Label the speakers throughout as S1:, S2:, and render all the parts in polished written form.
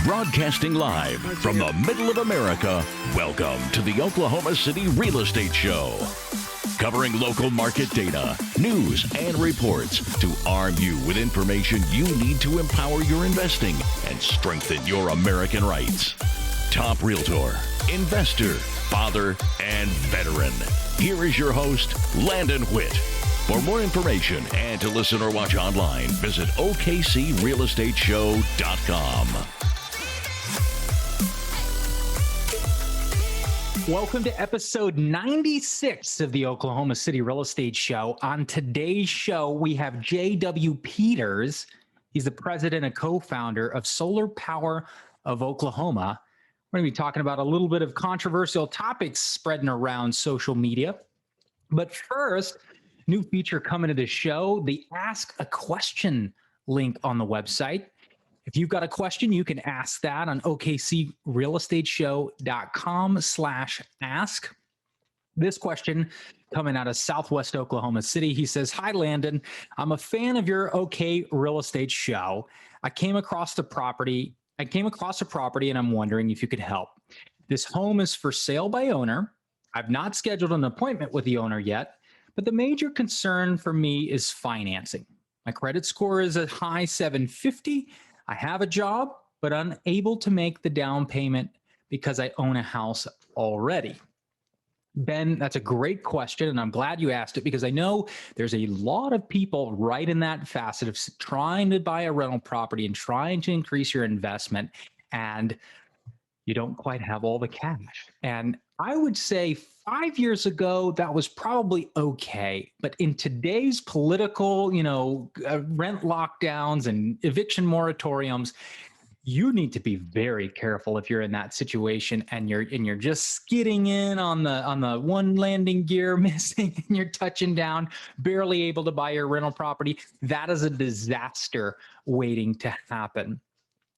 S1: Broadcasting live from the middle of America, welcome to the Oklahoma City Real Estate Show. Covering local market data, news, and reports to arm you with information you need to empower your investing and strengthen your American rights. Top realtor, investor, father, and veteran. Here is your host, Landon Witt. For more information and to listen or watch online, visit okcrealestateshow.com.
S2: Welcome to episode 96 of the Oklahoma City Real Estate Show. On today's show, we have J.W. Peters. He's the president and co-founder of Solar Power of Oklahoma. We're going to be talking about a little bit of controversial topics spreading around social media. But first, new feature coming to the show, the Ask a Question link on the website. If you've got a question, you can ask that on okcrealestateshow.com/ask. This question coming out of Southwest Oklahoma City. He says, "Hi, Landon. I'm a fan of your OK Real Estate Show. I came across a property and I'm wondering if you could help. This home is for sale by owner. I've not scheduled an appointment with the owner yet, but the major concern for me is financing. My credit score is a high 750. I have a job, but unable to make the down payment because I own a house already." Ben, that's a great question, and I'm glad you asked it because I know there's a lot of people right in that facet of trying to buy a rental property and trying to increase your investment, and you don't quite have all the cash. And I would say 5 years ago, that was probably okay. But in today's political, rent lockdowns and eviction moratoriums, you need to be very careful if you're in that situation and you're just skidding in on the one landing gear missing and you're touching down, barely able to buy your rental property. That is a disaster waiting to happen.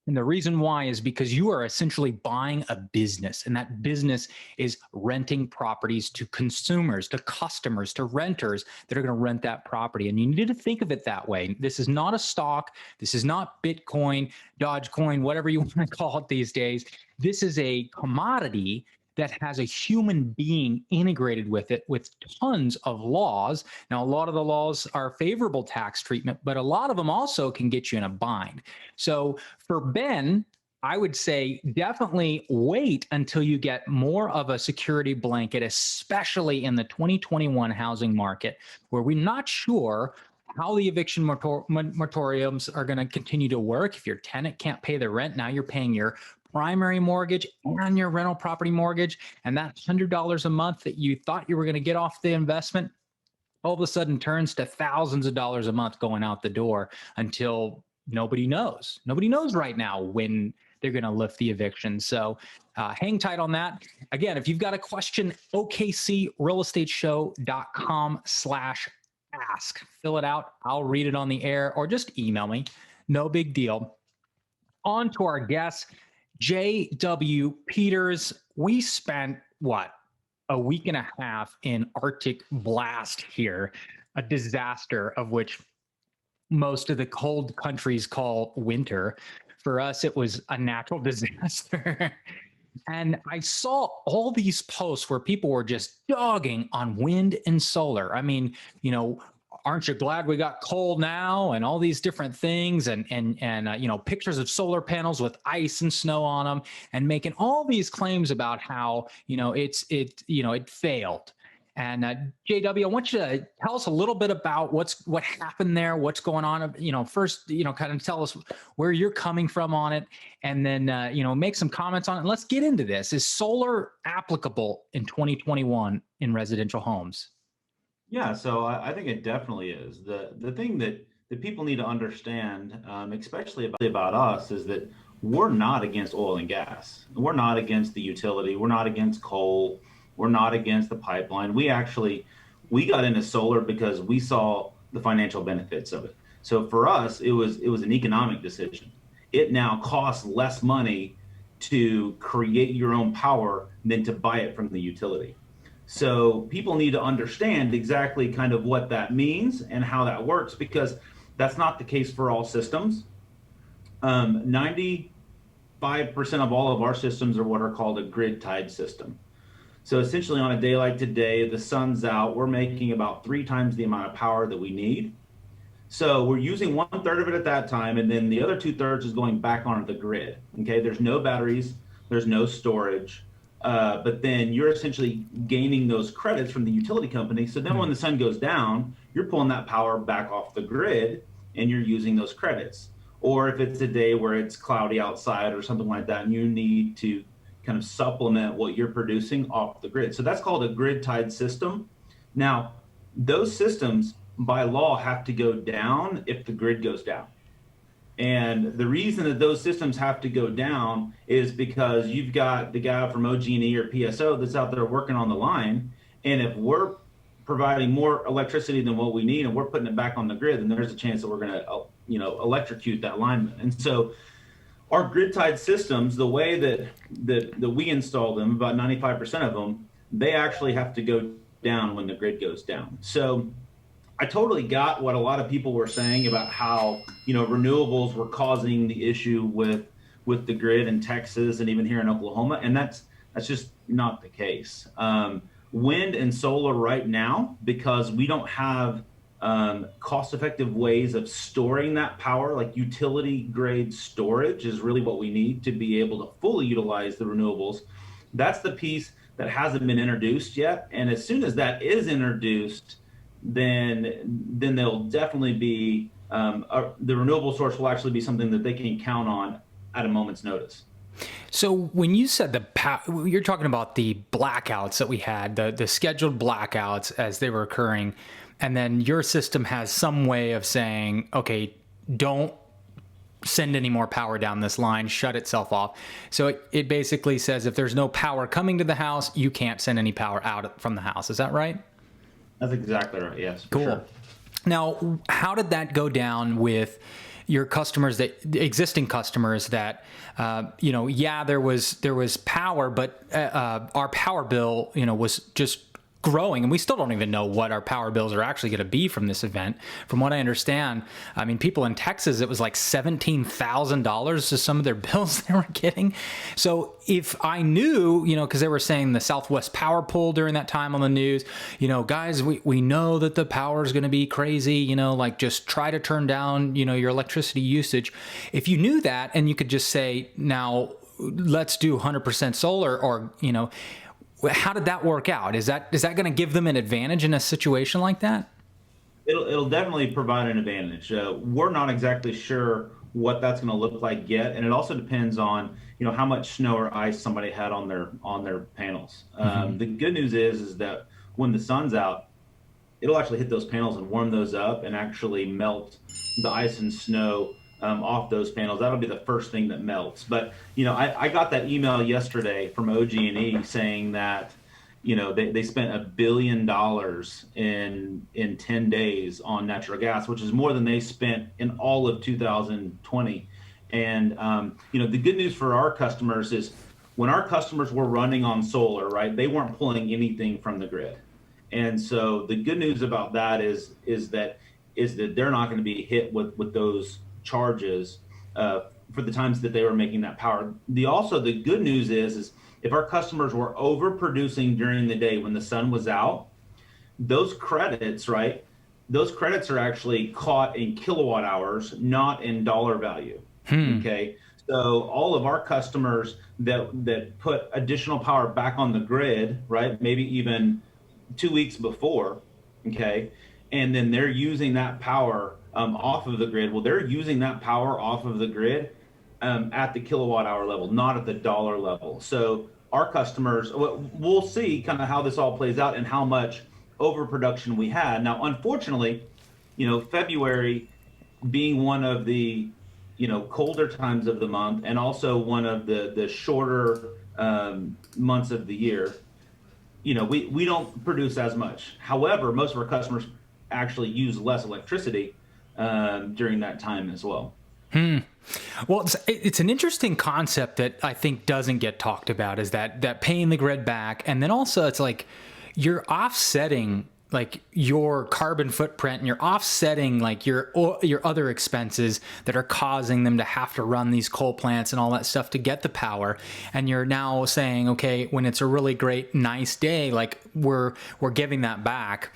S2: And the reason why is because you are essentially buying a business, and that business is renting properties to consumers, to customers, to renters that are going to rent that property. And you need to think of it that way. This is not a stock. This is not Bitcoin, Dogecoin, whatever you want to call it these days. This is a commodity that has a human being integrated with it with tons of laws. Now, a lot of the laws are favorable tax treatment, but a lot of them also can get you in a bind. So for Ben, I would say definitely wait until you get more of a security blanket, especially in the 2021 housing market, where we're not sure how the eviction moratoriums are going to continue to work. If your tenant can't pay the rent, now you're paying your primary mortgage and your rental property mortgage, and that $100 a month that you thought you were going to get off the investment all of a sudden turns to thousands of dollars a month going out the door until nobody knows. Nobody knows right now when they're going to lift the eviction. So hang tight on that. Again, if you've got a question, okcrealestateshow.com/ask. Fill it out. I'll read it on the air or just email me. No big deal. On to our guests. J.W. Peters, we spent, a week and a half in Arctic blast here, a disaster of which most of the cold countries call winter. For us, it was a natural disaster. And I saw all these posts where people were just dogging on wind and solar. I mean, aren't you glad we got cold now, and all these different things, and pictures of solar panels with ice and snow on them, and making all these claims about how it failed. And JW, I want you to tell us a little bit about what happened there, what's going on. First, kind of tell us where you're coming from on it, and then make some comments on it. And let's get into this. Is solar applicable in 2021 in residential homes?
S3: Yeah, so I think it definitely is. The thing that people need to understand, especially about us, is that we're not against oil and gas. We're not against the utility. We're not against coal. We're not against the pipeline. We got into solar because we saw the financial benefits of it. So for us, it was an economic decision. It now costs less money to create your own power than to buy it from the utility. So people need to understand exactly kind of what that means and how that works, because that's not the case for all systems. 90 95% of all of our systems are what are called a grid tied system. So essentially on a day like today, the sun's out, we're making about 3 times the amount of power that we need. So we're using 1/3 of it at that time, and then the other 2/3 is going back onto the grid. Okay, there's no batteries, there's no storage, but then you're essentially gaining those credits from the utility company. So then when the sun goes down, you're pulling that power back off the grid and you're using those credits. Or if it's a day where it's cloudy outside or something like that, and you need to kind of supplement what you're producing off the grid. So that's called a grid tied system. Now, those systems by law have to go down if the grid goes down. And the reason that those systems have to go down is because you've got the guy from OG&E or PSO that's out there working on the line. And if we're providing more electricity than what we need and we're putting it back on the grid, then there's a chance that we're going to, electrocute that lineman. And so our grid tied systems, the way that we install them, about 95% of them, they actually have to go down when the grid goes down. So I totally got what a lot of people were saying about how, renewables were causing the issue with the grid in Texas and even here in Oklahoma. And that's just not the case. Wind and solar right now, because we don't have cost-effective ways of storing that power, like utility grade storage is really what we need to be able to fully utilize the renewables. That's the piece that hasn't been introduced yet. And as soon as that is introduced, then there'll definitely be the renewable source will actually be something that they can count on at a moment's notice.
S2: So when you said you're talking about the blackouts that we had, the scheduled blackouts as they were occurring, and then your system has some way of saying, okay, don't send any more power down this line, shut itself off. So it basically says if there's no power coming to the house, you can't send any power out from the house. Is that right? That's
S3: exactly right. Yes.
S2: Cool.
S3: Sure.
S2: Now, how did that go down with your customers, existing customers that, there was power, but our power bill, was just growing, and we still don't even know what our power bills are actually going to be from this event. From what I understand, I mean, people in Texas, it was like $17,000 to some of their bills they were getting. So if I knew, because they were saying the Southwest power pull during that time on the news, guys, we know that the power is going to be crazy, like just try to turn down, your electricity usage. If you knew that and you could just say, now let's do 100% solar, or, how did that work out? Is that going to give them an advantage in a situation like that?
S3: It'll definitely provide an advantage. We're not exactly sure what that's going to look like yet, and it also depends on how much snow or ice somebody had on their panels. The good news is that when the sun's out, it'll actually hit those panels and warm those up and actually melt the ice and snow off those panels. That'll be the first thing that melts. But I got that email yesterday from OG&E saying that they spent $1 billion in 10 days on natural gas, which is more than they spent in all of 2020. And the good news for our customers is when our customers were running on solar, right, they weren't pulling anything from the grid. And so the good news about that is that they're not going to be hit with those charges for the times that they were making that power. The good news is if our customers were overproducing during the day when the sun was out, those credits, right? Those credits are actually caught in kilowatt hours, not in dollar value. Okay. So all of our customers that put additional power back on the grid, right? Maybe even 2 weeks before, okay, and then they're using that power off of the grid. Well, they're using that power off of the grid at the kilowatt hour level, not at the dollar level. So our customers, we'll see kind of how this all plays out and how much overproduction we had. Now, unfortunately, February being one of the, colder times of the month and also one of the shorter months of the year, we don't produce as much. However, most of our customers actually use less electricity during that time as well.
S2: Well, it's an interesting concept that I think doesn't get talked about, is that paying the grid back. And then also it's like you're offsetting like your carbon footprint, and you're offsetting like your other expenses that are causing them to have to run these coal plants and all that stuff to get the power. And you're now saying, okay, when it's a really great, nice day, like we're giving that back.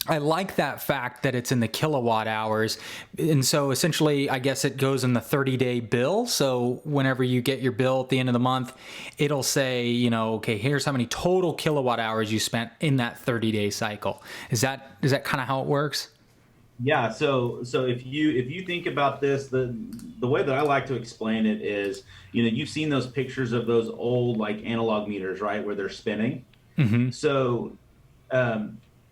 S2: I like that fact that it's in the kilowatt hours. And so essentially, I guess it goes in the 30-day bill. So whenever you get your bill at the end of the month, it'll say, you know, okay, here's how many total kilowatt hours you spent in that 30-day cycle. Is that kind of how it works?
S3: Yeah. So if you think about this, the way that I like to explain it is, you know, you've seen those pictures of those old like analog meters, right, where they're spinning. Mm-hmm. So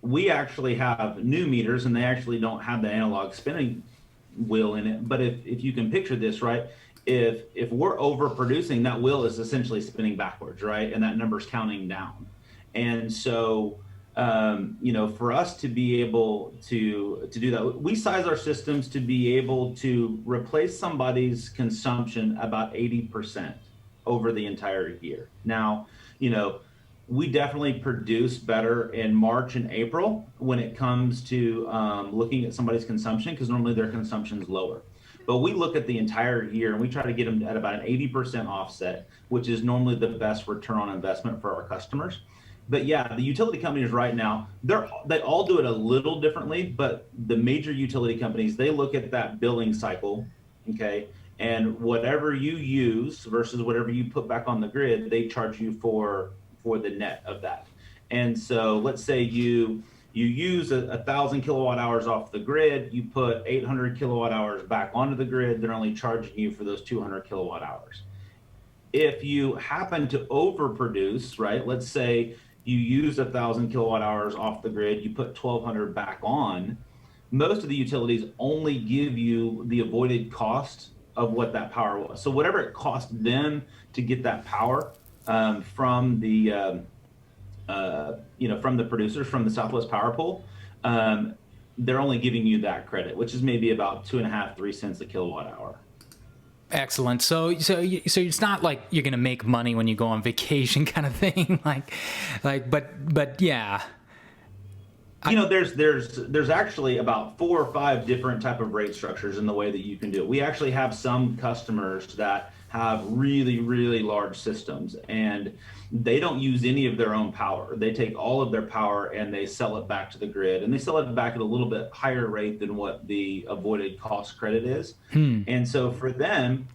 S3: we actually have new meters, and they actually don't have the analog spinning wheel in it. But if you can picture this, right, if we're overproducing, that wheel is essentially spinning backwards, right, and that number's counting down. And so you know, for us to be able to do that, we size our systems to be able to replace somebody's consumption about 80% over the entire year. Now, you know, we definitely produce better in March and April when it comes to looking at somebody's consumption, because normally their consumption is lower. But we look at the entire year and we try to get them at about an 80% offset, which is normally the best return on investment for our customers. But yeah, the utility companies right now, they all do it a little differently, but the major utility companies, they look at that billing cycle, okay? And whatever you use versus whatever you put back on the grid, they charge you for the net of that. And so let's say you use 1,000 kilowatt hours off the grid, you put 800 kilowatt hours back onto the grid, they're only charging you for those 200 kilowatt hours. If you happen to overproduce, right, let's say you use 1,000 kilowatt hours off the grid, you put 1,200 back on, most of the utilities only give you the avoided cost of what that power was. So whatever it cost them to get that power, from the you know, from the producers, from the Southwest Power Pool, they're only giving you that credit, which is maybe about 2.5–3 cents a kilowatt hour.
S2: Excellent. So it's not like you're going to make money when you go on vacation kind of thing. but yeah. You
S3: know, there's actually about 4 or 5 different type of rate structures in the way that you can do it. We actually have some customers that have really, really large systems, and they don't use any of their own power. They take all of their power and they sell it back to the grid, and they sell it back at a little bit higher rate than what the avoided cost credit is. And so for them,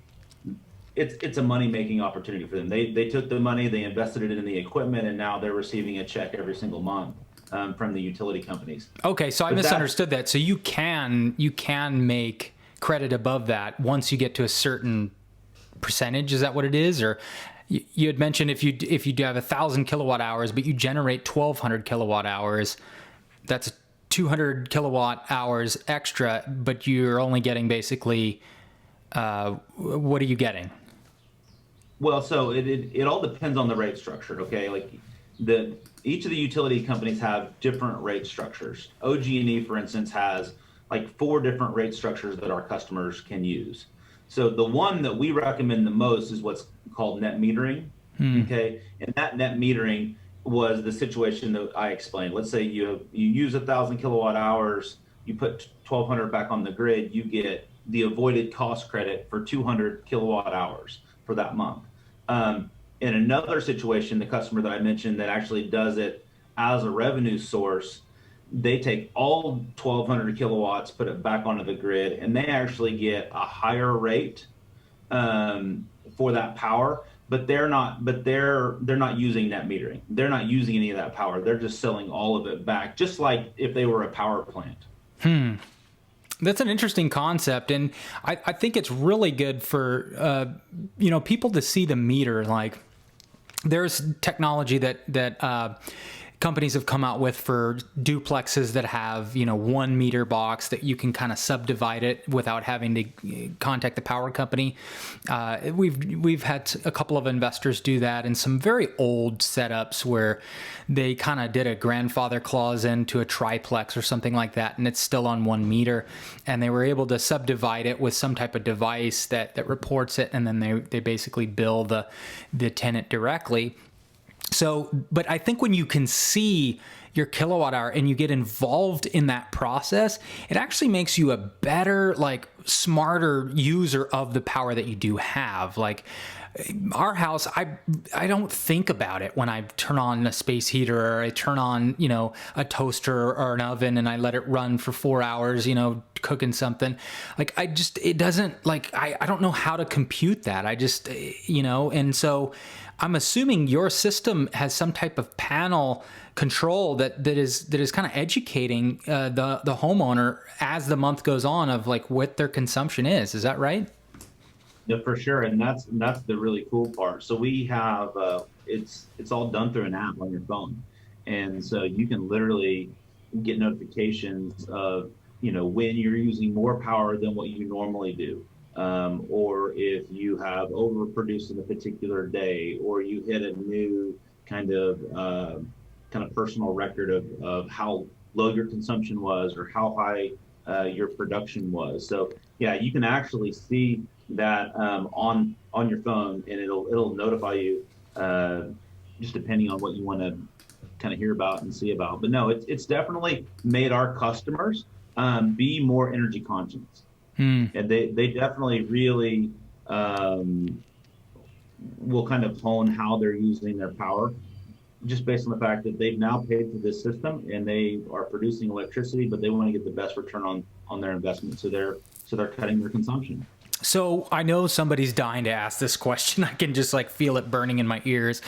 S3: it's a money-making opportunity for them. They took the money, they invested it in the equipment, and now they're receiving a check every single month from the utility companies.
S2: Okay, so I misunderstood that. So you can make credit above that once you get to a certain percentage. Is that what it is? Or you had mentioned if you do have 1,000 kilowatt hours, but you generate 1,200 kilowatt hours, that's 200 kilowatt hours extra, but you're only getting basically, what are you getting?
S3: Well, so it all depends on the rate structure. Okay, like each of the utility companies have different rate structures. OG&E, for instance, has like 4 different rate structures that our customers can use. So the one that we recommend the most is what's called net metering. Okay, and that net metering was the situation that I explained. Let's say you use 1,000 kilowatt hours, you put 1,200 back on the grid, you get the avoided cost credit for 200 kilowatt hours for that month. In another situation, the customer that I mentioned that actually does it as a revenue source, they take all 1,200 kilowatts, put it back onto the grid, and they actually get a higher rate for that power. But they're not using net metering. They're not using any of that power. They're just selling all of it back, just like if they were a power plant.
S2: That's an interesting concept, and I think it's really good for people to see the meter. Like, there's technology that companies have come out with for duplexes that have 1 meter box that you can kind of subdivide it without having to contact the power company. We've had a couple of investors do that in some very old setups where they kind of did a grandfather clause into a triplex or something like that, and it's still on 1 meter, and they were able to subdivide it with some type of device that reports it, and then they basically bill the tenant directly. So, but I think when you can see your kilowatt hour and you get involved in that process, it actually makes you a better, like smarter user of the power that you do have. Like our house, I don't think about it when I turn on a space heater or I turn on, you know, a toaster or an oven and I let it run for 4 hours, you know, cooking something. Like it doesn't, like, I don't know how to compute that. I just, you know, and so I'm assuming your system has some type of panel control that is kind of educating the homeowner as the month goes on of like what their consumption is. Is that right?
S3: Yeah, for sure, and that's the really cool part. So we have it's all done through an app on your phone, and so you can literally get notifications of, you know, when you're using more power than what you normally do, or if you have overproduced in a particular day, or you hit a new kind of personal record of how low your consumption was or how high your production was. So yeah, you can actually see that on your phone, and it'll notify you just depending on what you want to kind of hear about and see about. But no, it's definitely made our customers be more energy conscious, and they definitely really will kind of hone how they're using their power, just based on the fact that they've now paid for this system and they are producing electricity, but they want to get the best return on their investment, so they're cutting their consumption.
S2: So I know somebody's dying to ask this question. I can just like feel it burning in my ears.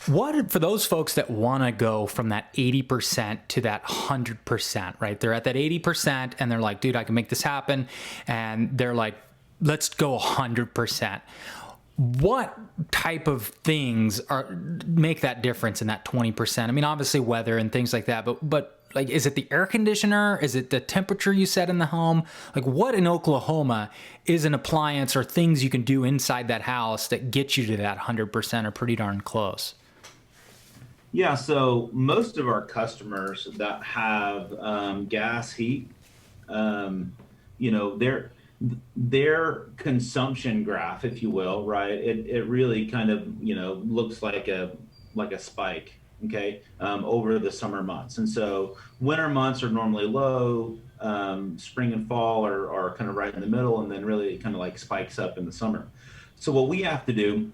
S2: What, for those folks that want to go from that 80% to that 100%, right? They're at that 80% and they're like, dude, I can make this happen. And they're like, let's go 100%. What type of things make that difference in that 20%? I mean, obviously weather and things like that, but like, is it the air conditioner? Is it the temperature you set in the home? Like, what in Oklahoma is an appliance or things you can do inside that house that get you to that 100% or pretty darn close?
S3: Yeah, so most of our customers that have gas heat, you know, their consumption graph, if you will, right? It really kind of, you know, looks like a spike, okay, over the summer months. And so winter months are normally low, spring and fall are kind of right in the middle, and then really it kind of like spikes up in the summer. So what we have to do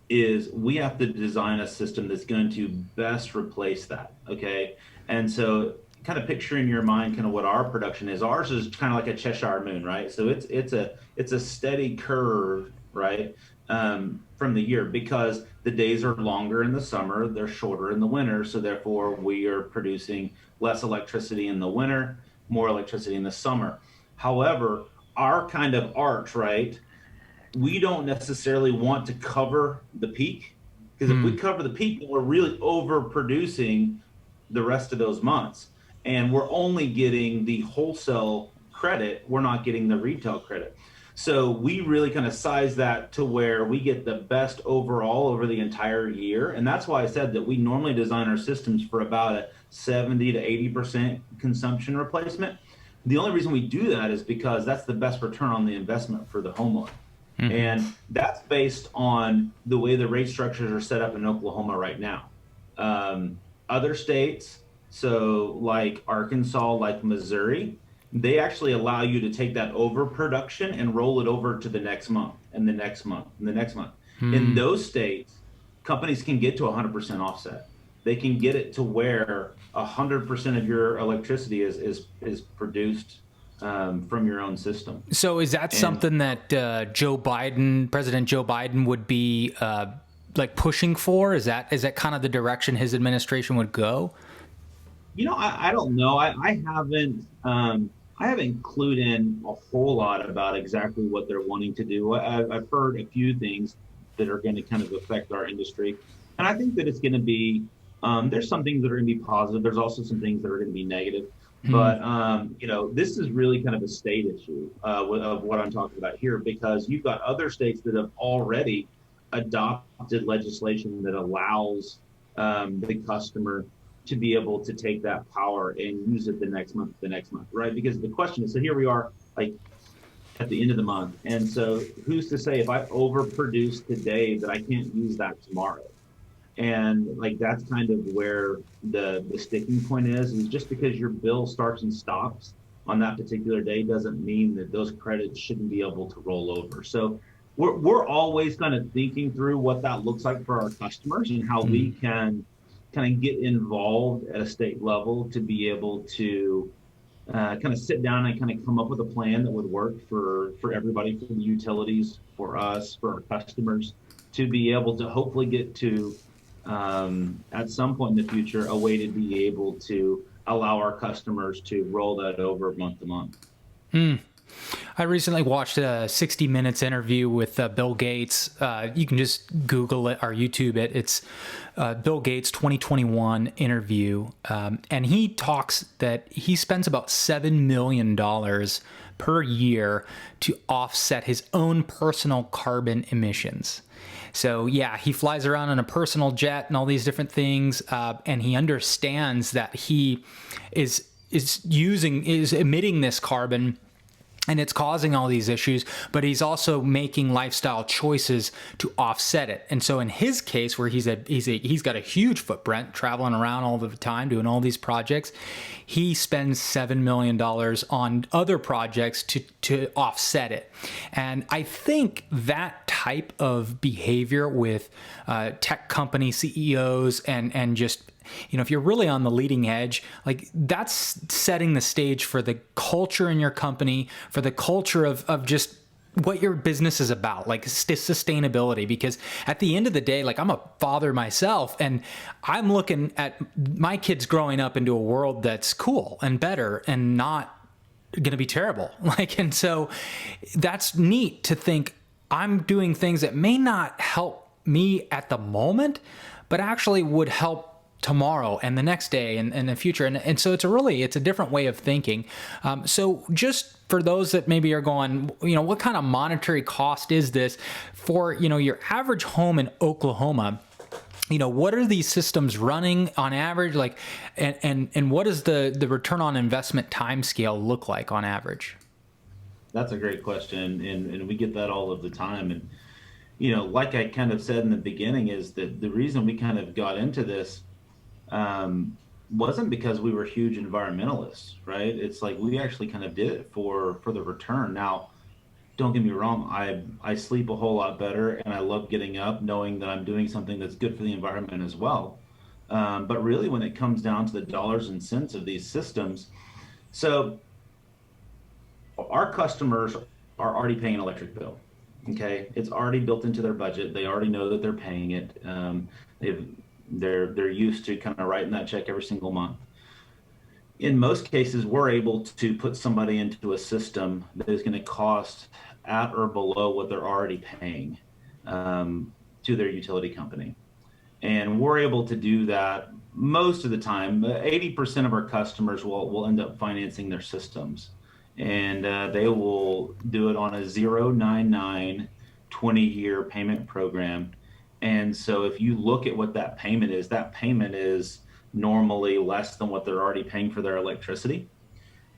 S3: is we have to design a system that's going to best replace that, okay? And so kind of picture in your mind kind of what our production is. Ours is kind of like a Cheshire moon, right? So it's a steady curve, right, from the year, because the days are longer in the summer, they're shorter in the winter, so therefore we are producing less electricity in the winter, more electricity in the summer. However, our kind of arch, right, we don't necessarily want to cover the peak, because if we cover the peak, then we're really overproducing the rest of those months, and we're only getting the wholesale credit, we're not getting the retail credit. So we really kind of size that to where we get the best overall over the entire year. And that's why I said that we normally design our systems for about a 70 to 80% consumption replacement. The only reason we do that is because that's the best return on the investment for the homeowner. And that's based on the way the rate structures are set up in Oklahoma right now. Other states, so like Arkansas, like Missouri, they actually allow you to take that overproduction and roll it over to the next month and the next month and the next month. In those states, companies can get to 100% offset. They can get it to where 100% of your electricity is produced from your own system.
S2: So is that something that President Joe Biden would be like pushing for? Is that kind of the direction his administration would go?
S3: You know, I don't know. I haven't clued in a whole lot about exactly what they're wanting to do. I've heard a few things that are going to kind of affect our industry, and I think that it's going to be there's some things that are going to be positive. There's also some things that are going to be negative. But you know, this is really kind of a state issue of what I'm talking about here, because you've got other states that have already adopted legislation that allows the customer to be able to take that power and use it the next month, right? Because the question is, so here we are, like at the end of the month, and so who's to say if I overproduce today that I can't use that tomorrow? And like that's kind of where the sticking point is just because your bill starts and stops on that particular day doesn't mean that those credits shouldn't be able to roll over. So we're always kind of thinking through what that looks like for our customers and how we can kind of get involved at a state level to be able to kind of sit down and kind of come up with a plan that would work for everybody, for the utilities, for us, for our customers, to be able to hopefully get to at some point in the future a way to be able to allow our customers to roll that over month to month.
S2: I recently watched a 60 Minutes interview with Bill Gates. You can just Google it or YouTube it. It's Bill Gates 2021 interview. And he talks that he spends about $7 million per year to offset his own personal carbon emissions. So yeah, he flies around in a personal jet and all these different things. And he understands that he is emitting this carbon, and it's causing all these issues, but he's also making lifestyle choices to offset it. And so in his case, where he's got a huge footprint, traveling around all the time, doing all these projects, he spends $7 million on other projects to offset it. And I think that type of behavior with tech company CEOs and just, you know, if you're really on the leading edge, like that's setting the stage for the culture in your company, for the culture of just what your business is about, like sustainability. Because at the end of the day, like I'm a father myself, and I'm looking at my kids growing up into a world that's cool and better and not going to be terrible. Like, and so that's neat to think I'm doing things that may not help me at the moment, but actually would help tomorrow and the next day and the future. And so it's a different way of thinking. So just for those that maybe are going, you know, what kind of monetary cost is this for, you know, your average home in Oklahoma? You know, what are these systems running on average? Like, and what does the return on investment time scale look like on average?
S3: That's a great question. And we get that all of the time. And, you know, like I kind of said in the beginning, is that the reason we kind of got into this wasn't because we were huge environmentalists, right? It's like we actually kind of did it for the return. Now, don't get me wrong, I sleep a whole lot better, and I love getting up knowing that I'm doing something that's good for the environment as well. But really, when it comes down to the dollars and cents of these systems, so our customers are already paying an electric bill. Okay, it's already built into their budget. They already know that they're paying it. They're used to kind of writing that check every single month. In most cases, we're able to put somebody into a system that is going to cost at or below what they're already paying to their utility company. And we're able to do that most of the time. 80% of our customers will end up financing their systems. And they will do it on a 099 20-year payment program. And so if you look at what that payment is normally less than what they're already paying for their electricity.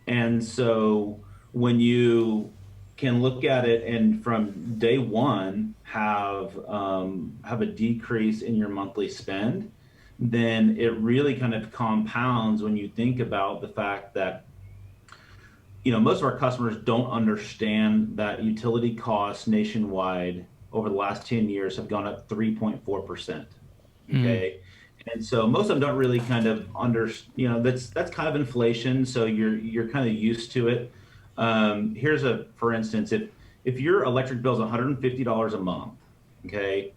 S3: And so when you can look at it and from day one have a decrease in your monthly spend, then it really kind of compounds when you think about the fact that, you know, most of our customers don't understand that utility costs nationwide over the last 10 years have gone up 3.4%. Okay. And so most of them don't really kind of that's kind of inflation. So you're kind of used to it. For instance, if your electric bill is $150 a month, okay,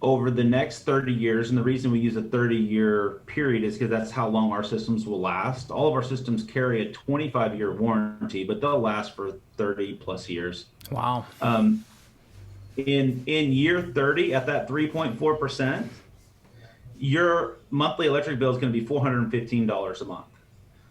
S3: over the next 30 years, and the reason we use a 30-year period is because that's how long our systems will last. All of our systems carry a 25-year warranty, but they'll last for 30 plus years.
S2: Wow.
S3: In year 30 at that 3.4%, your monthly electric bill is going to be $415 a month.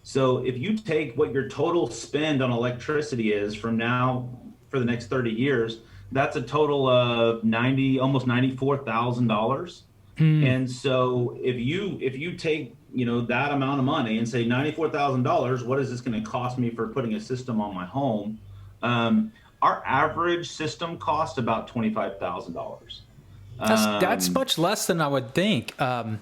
S3: So if you take what your total spend on electricity is from now for the next 30 years, that's a total of almost $94,000. And so if you take, you know, that amount of money and say $94,000, what is this going to cost me for putting a system on my home? Our average system costs about $25,000.
S2: That's much less than I would think. And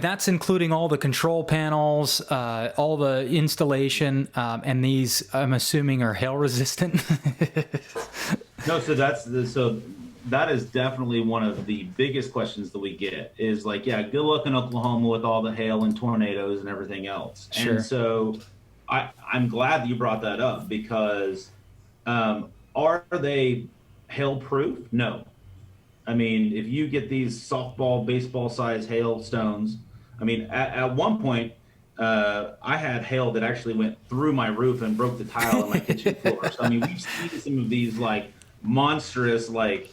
S2: that's including all the control panels, all the installation, and these, I'm assuming, are hail resistant.
S3: No, so that is definitely one of the biggest questions that we get is like, yeah, good luck in Oklahoma with all the hail and tornadoes and everything else.
S2: Sure.
S3: And so I'm glad that you brought that up because are they hail proof? No. I mean, if you get these softball, baseball size hailstones, I mean, at one point, I had hail that actually went through my roof and broke the tile in my kitchen floor. So, I mean, we've seen some of these like monstrous, like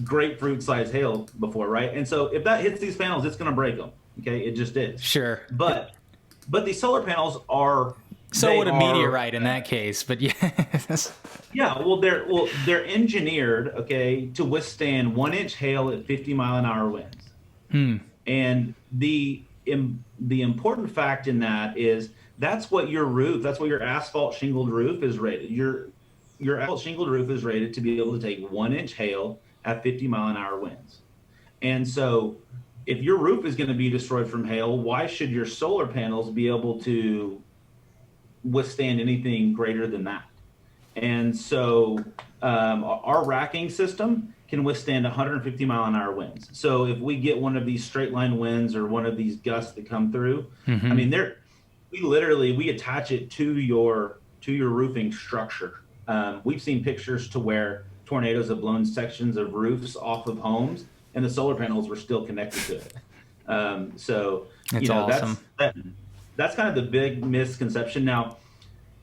S3: grapefruit size hail before, right? And so if that hits these panels, it's going to break them. Okay. It just is.
S2: Sure.
S3: But these solar panels are,
S2: so would a meteorite in that case, but yeah.
S3: Yeah, well, they're engineered, okay, to withstand 1-inch hail at 50-mile-an-hour winds. And the important fact in that is that's what your asphalt shingled roof is rated. Your asphalt shingled roof is rated to be able to take 1-inch hail at 50-mile-an-hour winds. And so if your roof is going to be destroyed from hail, why should your solar panels be able to withstand anything greater than that? And so our racking system can withstand 150-mile-an-hour winds. So if we get one of these straight line winds or one of these gusts that come through, I mean, we attach it to your roofing structure. We've seen pictures to where tornadoes have blown sections of roofs off of homes, and the solar panels were still connected to it. So
S2: that's awesome.
S3: That's kind of the big misconception. Now,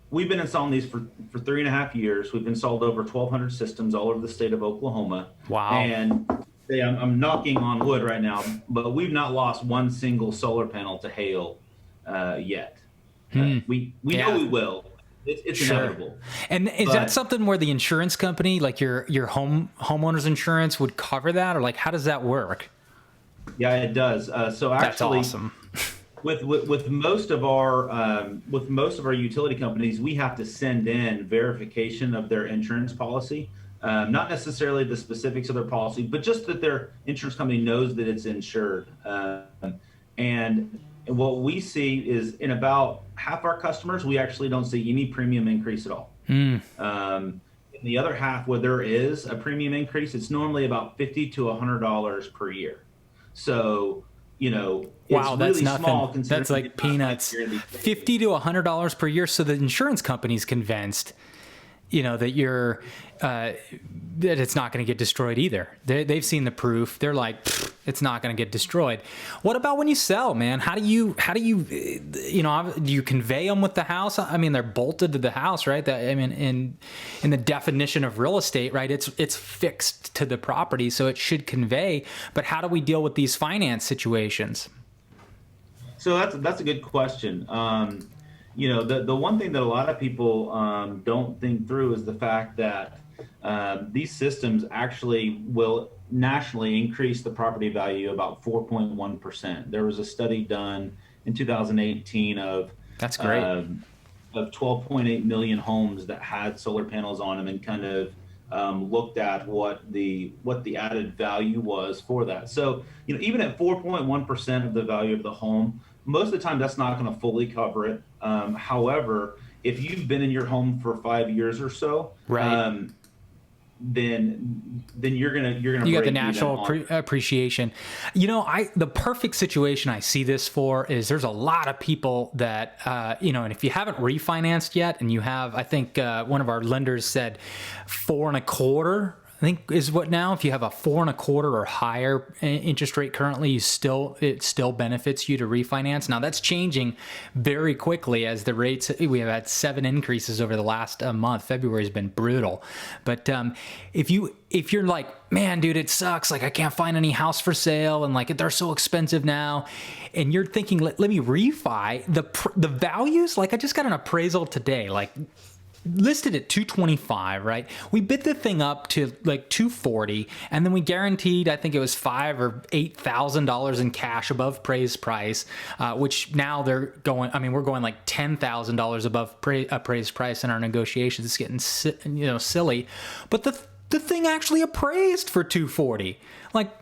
S3: we've been installing these for 3.5 years. We've installed over 1,200 systems all over the state of Oklahoma.
S2: Wow.
S3: And I'm knocking on wood right now, but we've not lost one single solar panel to hail yet. We know we will. It's inevitable. And
S2: is that something where the insurance company, like your homeowner's insurance, would cover that, or like how does that work?
S3: Yeah, it does. So actually,
S2: that's awesome.
S3: With most of our utility companies, we have to send in verification of their insurance policy, not necessarily the specifics of their policy, but just that their insurance company knows that it's insured. And what we see is in about half our customers, we actually don't see any premium increase at all. In the other half, where there is a premium increase, it's normally about $50 to $100 per year. So,
S2: wow,
S3: it's
S2: that's
S3: really
S2: nothing.
S3: Small
S2: that's like peanuts. $50 to $100 per year. So the insurance company's convinced, that you're that it's not going to get destroyed either. They've seen the proof. They're like, it's not going to get destroyed. What about when you sell, man? How do you do you convey them with the house? I mean, they're bolted to the house, right? In the definition of real estate, right? It's fixed to the property, so it should convey. But how do we deal with these finance situations?
S3: So that's a good question. The one thing that a lot of people don't think through is the fact that these systems actually will nationally increase the property value about 4.1%. There was a study done in 2018 of
S2: that's great
S3: of 12.8 million homes that had solar panels on them, and kind of looked at what the added value was for that. So even at 4.1% of the value of the home, most of the time that's not going to fully cover it. However, if you've been in your home for 5 years or so,
S2: right.
S3: Then you're gonna
S2: you got the natural appreciation. The perfect situation I see this for is there's a lot of people that and if you haven't refinanced yet, and you have, I think one of our lenders said 4.25%. I think is what now, if you have a 4.25% or higher interest rate currently, it still benefits you to refinance. Now that's changing very quickly as the rates, we have had 7 increases over the last month. February has been brutal. But if you're like, man, dude, it sucks. Like I can't find any house for sale, and like they're so expensive now, and you're thinking, let me refi, the values, like I just got an appraisal today, like listed at $225, right? We bid the thing up to like $240, and then we guaranteed, I think it was $5,000 or $8,000 in cash above appraised price, which now they're going. I mean, we're going like $10,000 above appraised price in our negotiations. It's getting silly, but the thing actually appraised for $240. Like,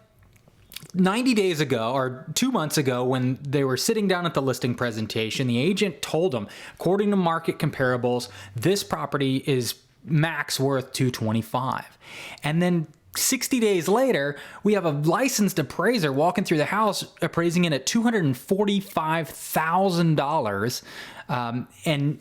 S2: 90 days ago or 2 months ago, when they were sitting down at the listing presentation, the agent told them, according to market comparables, this property is max worth 225. And then 60 days later, we have a licensed appraiser walking through the house, appraising it at $245,000. And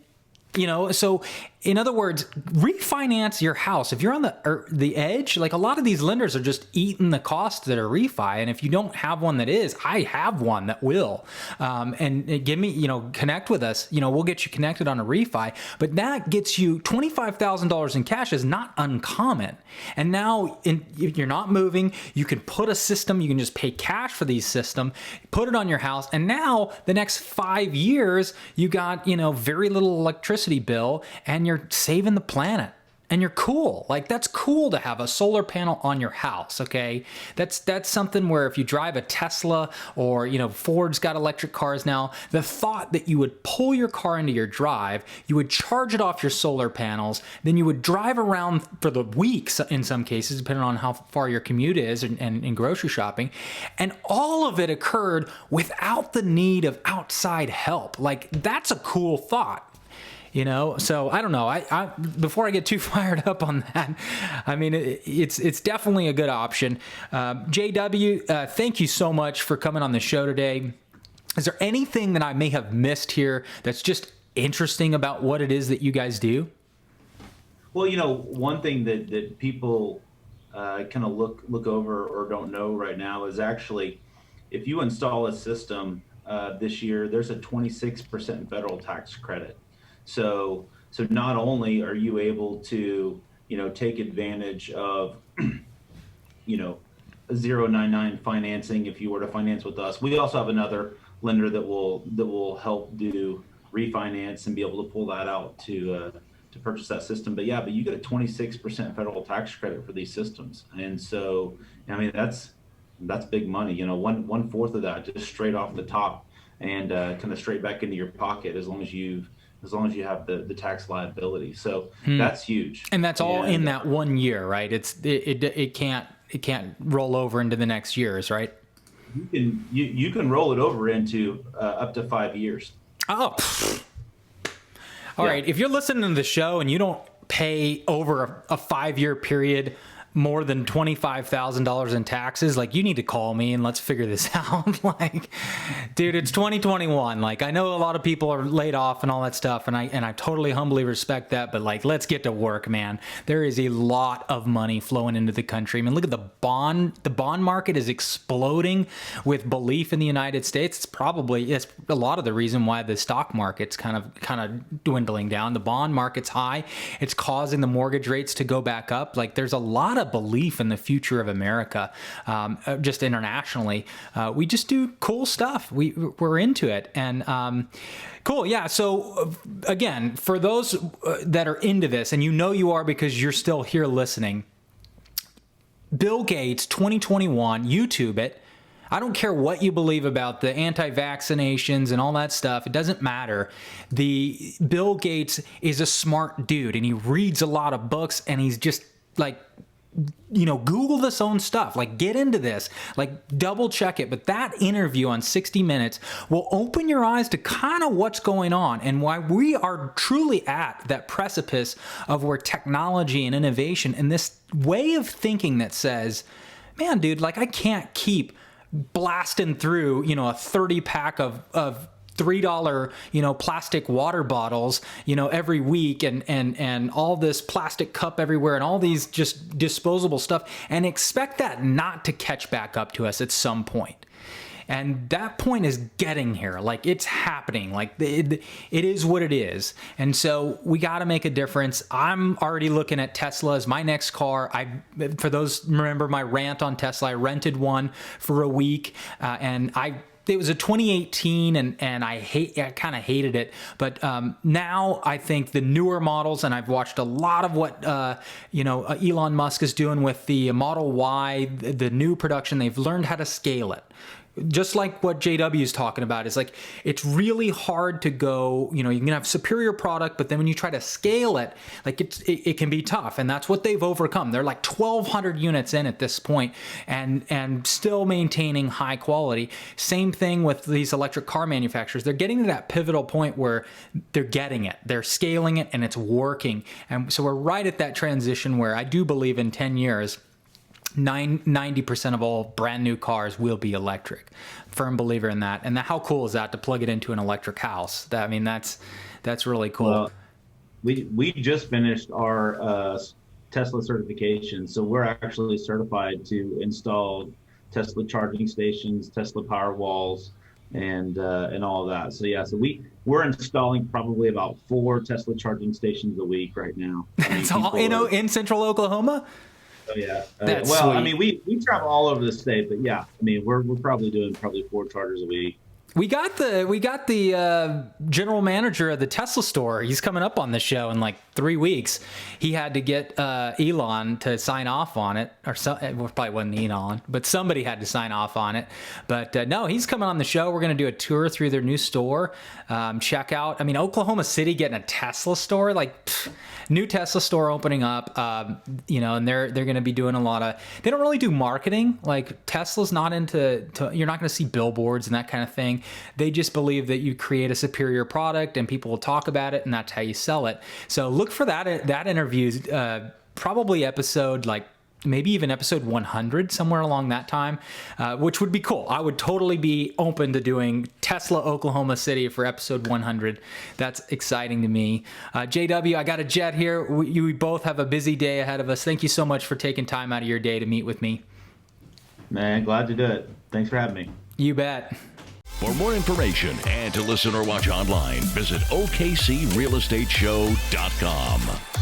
S2: so in other words, refinance your house. If you're on the edge, like a lot of these lenders are just eating the cost that are refi. And if you don't have one that is, I have one that will. And give me, connect with us. We'll get you connected on a refi. But that gets you $25,000 in cash is not uncommon. And now you're not moving. You can put a system. You can just pay cash for these system, put it on your house. And now the next 5 years, you got, very little electricity bill, and you're saving the planet, and you're cool. Like, that's cool to have a solar panel on your house. Okay. That's something where if you drive a Tesla or, Ford's got electric cars now, the thought that you would pull your car into your drive, you would charge it off your solar panels, then you would drive around for the weeks in some cases, depending on how far your commute is and grocery shopping. And all of it occurred without the need of outside help. Like, that's a cool thought. So I don't know. I before I get too fired up on that, I mean, it's definitely a good option. JW, thank you so much for coming on the show today. Is there anything that I may have missed here that's just interesting about what it is that you guys do?
S3: Well, one thing that people kind of look over or don't know right now is actually, if you install a system this year, there's a 26% federal tax credit. So not only are you able to, take advantage of, 099 financing if you were to finance with us. We also have another lender that will help do refinance and be able to pull that out to purchase that system. But you get a 26% federal tax credit for these systems, and so I mean that's big money. 1/4 of that just straight off the top, and kind of straight back into your pocket as long as you have the tax liability. So that's huge.
S2: And that's all in that 1 year, right? It can't roll over into the next years, right?
S3: You can roll it over into up to 5 years.
S2: Oh, all right. If you're listening to the show and you don't pay over a 5-year period more than $25,000 in taxes, like, you need to call me and let's figure this out. Like, dude, it's 2021. Like, I know a lot of people are laid off and all that stuff, and I totally humbly respect that, but like, let's get to work, man. There is a lot of money flowing into the country. I mean, look at the bond market is exploding with belief in the United States. It's a lot of the reason why the stock market's kind of dwindling down. The bond market's high. It's causing the mortgage rates to go back up. Like, there's a lot of belief in the future of America, just internationally. We just do cool stuff. We're into it, and cool. Yeah. So again, for those that are into this, and you are because you're still here listening, Bill Gates 2021, YouTube it. I don't care what you believe about the anti-vaccinations and all that stuff. It doesn't matter. The Bill Gates is a smart dude, and he reads a lot of books, and he's just like, Google this own stuff, like, get into this, like, double check it. But that interview on 60 Minutes will open your eyes to kind of what's going on and why we are truly at that precipice of where technology and innovation and this way of thinking that says, man, dude, like, I can't keep blasting through, a 30 pack of $3, plastic water bottles, every week, and all this plastic cup everywhere, and all these just disposable stuff, and expect that not to catch back up to us at some point. And that point is getting here. Like, it's happening. Like, it is what it is. And so we got to make a difference. I'm already looking at Tesla as my next car. For those remember my rant on Tesla, I rented one for a week, and it was a 2018, and I kind of hated it. But now I think the newer models, and I've watched a lot of what Elon Musk is doing with the Model Y, the new production. They've learned how to scale it. just like what JW is talking about, is like, it's really hard to go, you can have superior product, but then when you try to scale it, like it can be tough. And that's what they've overcome. They're like 1,200 units in at this point and still maintaining high quality. Same thing with these electric car manufacturers. They're getting to that pivotal point where they're getting it, they're scaling it, and it's working. And so we're right at that transition where I do believe in 10 years, 90% of all brand new cars will be electric. Firm believer in that. And how cool is that to plug it into an electric house? That's really cool.
S3: Well, we just finished our Tesla certification, so we're actually certified to install Tesla charging stations, Tesla power walls, and all of that. So yeah, so we're installing probably about 4 Tesla charging stations a week right now.
S2: It's all, in central Oklahoma.
S3: Oh yeah.
S2: That's
S3: well,
S2: sweet.
S3: I mean, we travel all over the state, but yeah, I mean, we're probably doing 4 chargers a week.
S2: We got the general manager of the Tesla store. He's coming up on the show in like 3 weeks. He had to get Elon to sign off on it, or well, probably wasn't Elon, but somebody had to sign off on it. But no, he's coming on the show. We're going to do a tour through their new store. Check out. I mean, Oklahoma City getting a Tesla store, like new Tesla store opening up. And they're going to be doing a lot of. They don't really do marketing. Like Tesla's not into. You're not going to see billboards and that kind of thing. They just believe that you create a superior product and people will talk about it, and that's how you sell it. So look for that interview, probably episode maybe even episode 100, somewhere along that time, which would be cool. I would totally be open to doing Tesla Oklahoma City for episode 100. That's exciting to me. JW, I got a jet here. We both have a busy day ahead of us. Thank you so much for taking time out of your day to meet with me.
S3: Man, glad to do it. Thanks for having me.
S2: You bet.
S1: For more information and to listen or watch online, visit OKCRealEstateShow.com.